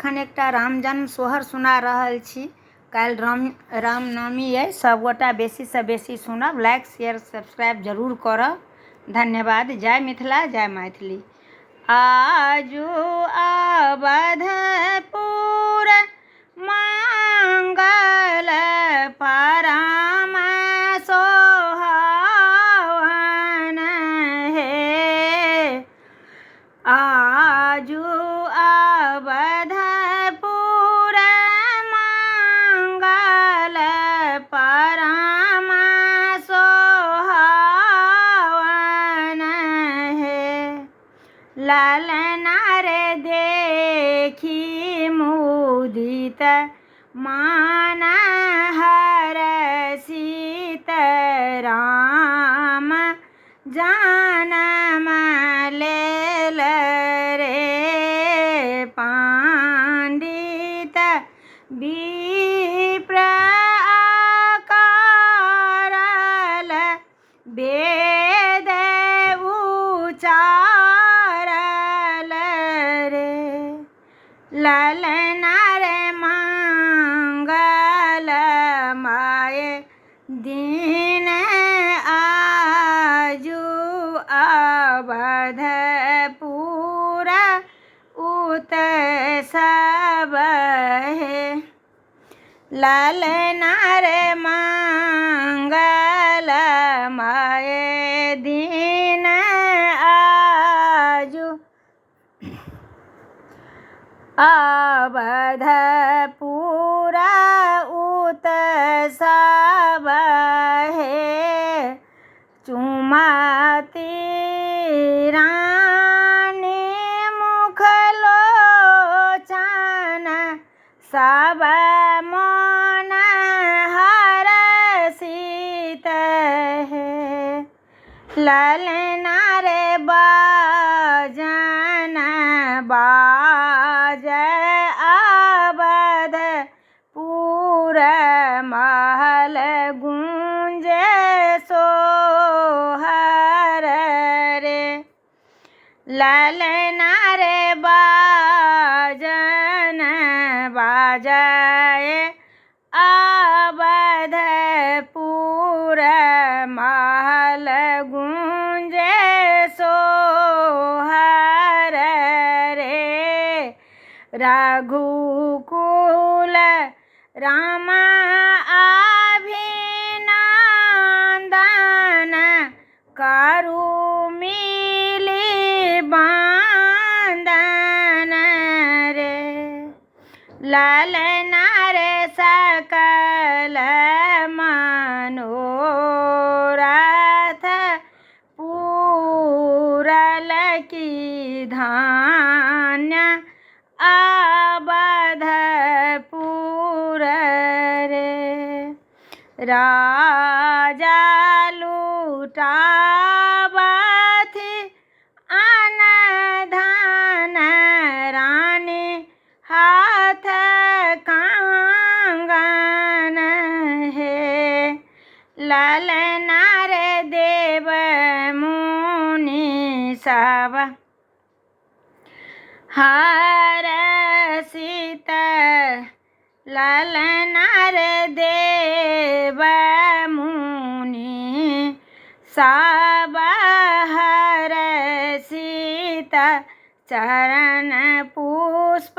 एखन एकटा राम जन्म सोहर सुना रहल छी। काल्हि रामनवमी अइ। सबगोटा बेसीसँ बेसी सुनब, लाइक शेयर सब्सक्राइब जरूर करब। धन्यवाद। जय मिथिला, जय मैथिली। आजू अवधपुर मंगल परम सोहावन हे। आजू अवधपुर मंगल परम सोहावन हे। ललना रे देखी मुदित मान हरषित राम जनम लेल रे। पंडित विप्र आकारल वेद उचारल रे। ललना रे मंगलमय दिन आजू अवधपुर उत्सव हे। ललना रे मंगलमय दिन आजू अवधपुर उत्सव हे। चुमती रानी मुख लोचन सब मन हरषित हे। ललना रे बाजन बाजै अवधपुर महल गूंजे सोहर रे। ललना रे बाजन बाजै अवधपुर महल गूंजे सोहर रे। रघुकुल राम अभिनंदन करु मिली बंदन रे। ललना रे सकल मनोरथ पूरल की धान्य अवधपुर रे। राजा लुटावथि अन्न धन रानी हाथ कंगन हे। ललना रे देव मुनि सब हरषित। ललना रे देव मुनि सब हरषित चरण पुष्प